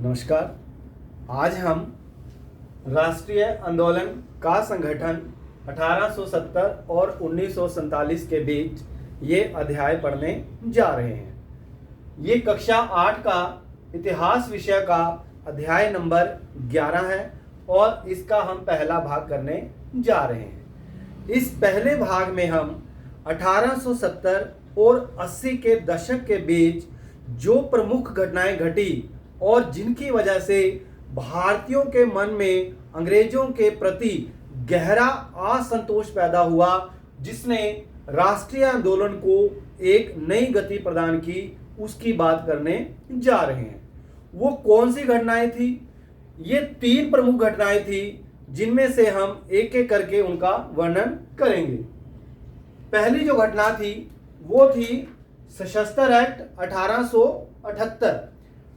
नमस्कार। आज हम राष्ट्रीय आंदोलन का संगठन 1870 और 1947 के बीच ये अध्याय पढ़ने जा रहे हैं। ये कक्षा 8 का इतिहास विषय का अध्याय नंबर 11 है और इसका हम पहला भाग करने जा रहे हैं। इस पहले भाग में हम 1870 और 80 के दशक के बीच जो प्रमुख घटनाएं घटी और जिनकी वजह से भारतीयों के मन में अंग्रेजों के प्रति गहरा असंतोष पैदा हुआ, जिसने राष्ट्रीय आंदोलन को एक नई गति प्रदान की, उसकी बात करने जा रहे हैं। वो कौन सी घटनाएं थी? ये 3 प्रमुख घटनाएं थी, जिनमें से हम एक एक करके उनका वर्णन करेंगे। पहली जो घटना थी वो थी सशस्त्र एक्ट 1878।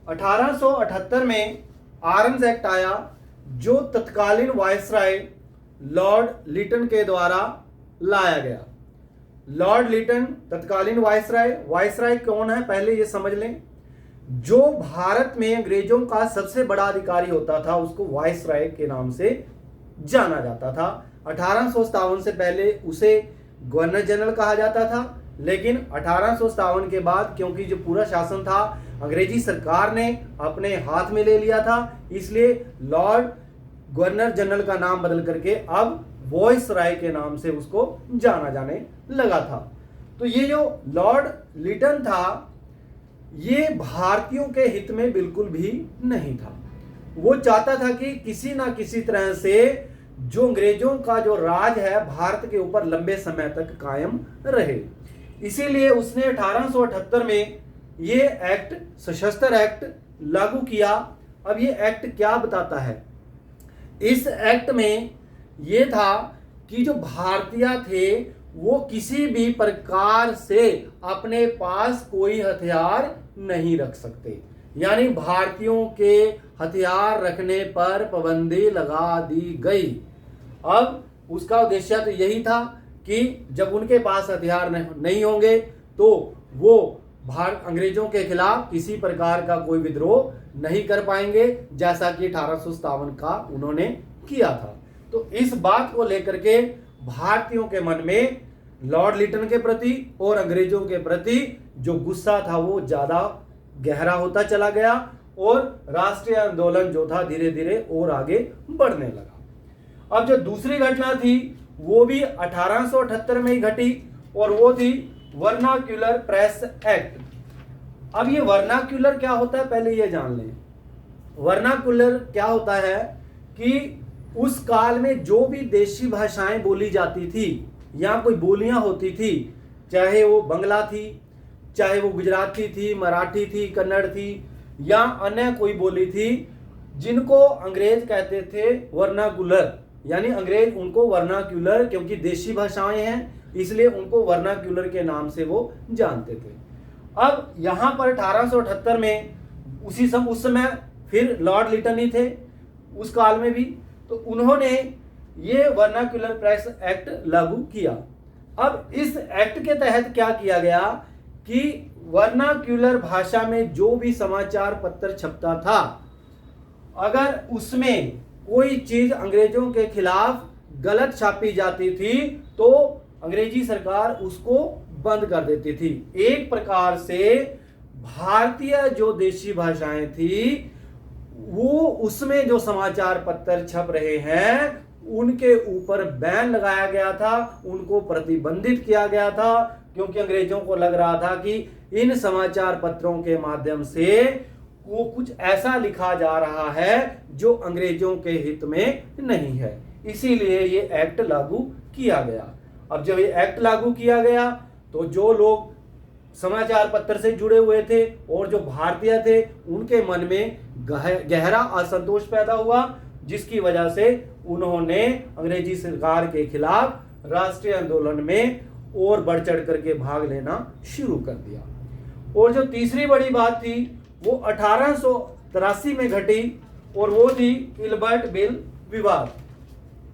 1878 में आर्म्स एक्ट आया, जो तत्कालीन वायसराय लॉर्ड लिटन के द्वारा लाया गया। लॉर्ड लिटन तत्कालीन वायसराय कौन है पहले ये समझ लें। जो भारत में अंग्रेजों का सबसे बड़ा अधिकारी होता था उसको वायसराय के नाम से जाना जाता था। 1857 से पहले उसे गवर्नर जनरल कहा जाता था, लेकिन 1857 के बाद क्योंकि जो पूरा शासन था अंग्रेजी सरकार ने अपने हाथ में ले लिया था, इसलिए लॉर्ड गवर्नर जनरल का नाम बदल करके अब वायसराय के नाम से उसको जाना जाने लगा था। तो ये जो लॉर्ड लिटन था, ये भारतीयों के हित में बिल्कुल भी नहीं था। वो चाहता था कि किसी ना किसी तरह से जो अंग्रेजों का जो राज है भारत के ऊपर लंबे समय तक कायम रहे। इसीलिए उसने 1878 में ये एक्ट, सशस्त्र एक्ट लागू किया। अब ये एक्ट क्या बताता है? इस एक्ट में ये था कि जो भारतीय थे वो किसी भी प्रकार से अपने पास कोई हथियार नहीं रख सकते, यानी भारतीयों के हथियार रखने पर पाबंदी लगा दी गई। अब उसका उद्देश्य तो यही था कि जब उनके पास हथियार नहीं होंगे तो वो अंग्रेजों के खिलाफ किसी प्रकार का कोई विद्रोह नहीं कर पाएंगे, जैसा कि 1857 का उन्होंने किया था। तो इस बात को लेकर के भारतीयों के मन में लॉर्ड लिटन के प्रति और अंग्रेजों के प्रति जो गुस्सा था वो ज्यादा गहरा होता चला गया और राष्ट्रीय आंदोलन जो था धीरे धीरे और आगे बढ़ने लगा। अब जो दूसरी घटना थी वो भी 1878 में ही घटी और वो थी वर्नाक्यूलर प्रेस एक्ट। अब ये वर्नाक्यूलर क्या होता है पहले ये जान लें। वर्नाक्यूलर क्या होता है कि उस काल में जो भी देशी भाषाएं बोली जाती थी या कोई बोलियां होती थी, चाहे वो बंगला थी, चाहे वो गुजराती थी, मराठी थी, कन्नड़ थी या अन्य कोई बोली थी, जिनको अंग्रेज कहते थे वर्नाक्यूलर, यानी अंग्रेज उनको वर्नाक्यूलर, क्योंकि देशी भाषाएं हैं इसलिए उनको वर्नाक्यूलर के नाम से वो जानते थे। अब यहां पर 1878 में उस समय फिर लॉर्ड लिटन ही थे उस काल में भी, तो उन्होंने ये वर्नाक्यूलर प्रेस एक्ट लागू किया। अब इस एक्ट के तहत क्या किया गया कि वर्नाक्यूलर भाषा में जो भी समाचार पत्र छपता था, अगर उसमें कोई चीज अंग्रेजों के खिलाफ गलत छापी जाती थी तो अंग्रेजी सरकार उसको बंद कर देती थी। एक प्रकार से भारतीय जो देशी भाषाएं थी वो उसमें जो समाचार पत्र छप रहे हैं उनके ऊपर बैन लगाया गया था, उनको प्रतिबंधित किया गया था, क्योंकि अंग्रेजों को लग रहा था कि इन समाचार पत्रों के माध्यम से वो कुछ ऐसा लिखा जा रहा है जो अंग्रेजों के हित में नहीं है। इसीलिए ये एक्ट लागू किया गया। अब जब ये एक्ट लागू किया गया तो जो लोग समाचार पत्र से जुड़े हुए थे और जो भारतीय थे उनके मन में गहरा असंतोष पैदा हुआ, जिसकी वजह से उन्होंने अंग्रेजी सरकार के खिलाफ राष्ट्रीय आंदोलन में और बढ़ चढ़ करके भाग लेना शुरू कर दिया। और जो तीसरी बड़ी बात थी वो 1883 में घटी और वो थी इल्बर्ट बिल विवाद।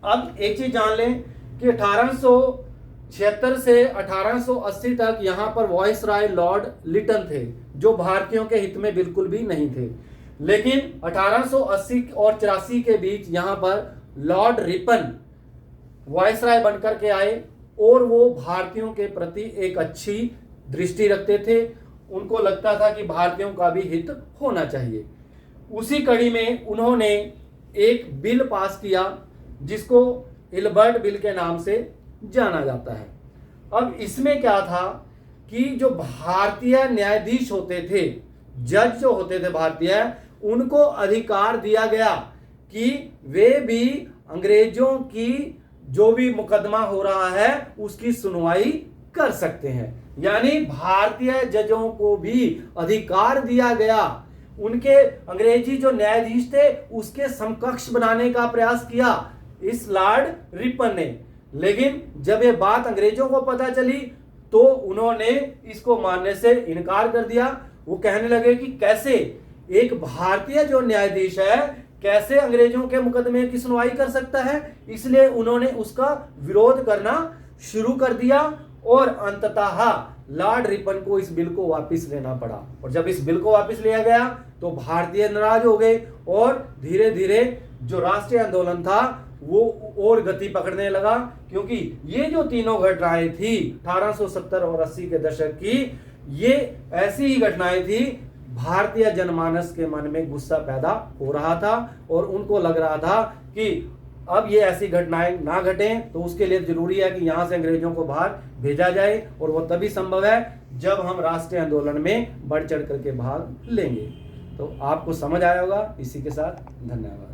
अब एक चीज जान लें कि 1876 से 1880 तक यहाँ पर वायसराय लॉर्ड लिटन थे, जो भारतीयों के हित में बिल्कुल भी नहीं थे। लेकिन 1880 और 84 के बीच यहां पर लॉर्ड रिपन वायसराय बनकर के आए और वो भारतीयों के प्रति एक अच्छी दृष्टि रखते थे। उनको लगता था कि भारतीयों का भी हित होना चाहिए। उसी कड़ी में उन्होंने एक बिल पास किया जिसको इल्बर्ट बिल के नाम से जाना जाता है। अब इसमें क्या था कि जो भारतीय न्यायाधीश होते थे, जज जो होते थे भारतीय, उनको अधिकार दिया गया कि वे भी अंग्रेजों की जो भी मुकदमा हो रहा है उसकी सुनवाई कर सकते हैं। यानी भारतीय जजों को भी अधिकार दिया गया, उनके अंग्रेजी जो न्यायाधीश थे उसके समकक्ष बनाने का प्रयास किया इस लॉर्ड रिपन ने। लेकिन जब ये बात अंग्रेजों को पता चली तो उन्होंने इसको मानने से इनकार कर दिया। वो कहने लगे कि कैसे एक भारतीय जो न्यायाधीश है कैसे अंग्रेजों के मुकदमे की सुनवाई कर सकता है। इसलिए उन्होंने उसका विरोध करना शुरू कर दिया और अंततः लॉर्ड रिपन को इस बिल को वापस लेना पड़ा। और जब इस बिल को वापस लिया गया तो भारतीय नाराज हो गए और धीरे धीरे जो राष्ट्रीय आंदोलन था वो और गति पकड़ने लगा, क्योंकि ये जो तीनों घटनाएं थी 1870 और 80 के दशक की, ये ऐसी ही घटनाएं थी। भारतीय जनमानस के मन में गुस्सा पैदा हो रहा था और उनको लग रहा था कि अब ये ऐसी घटनाएं ना घटें, तो उसके लिए जरूरी है कि यहां से अंग्रेजों को बाहर भेजा जाए। और वो तभी संभव है जब हम राष्ट्रीय आंदोलन में बढ़ चढ़ करके भाग लेंगे। तो आपको समझ आया होगा। इसी के साथ धन्यवाद।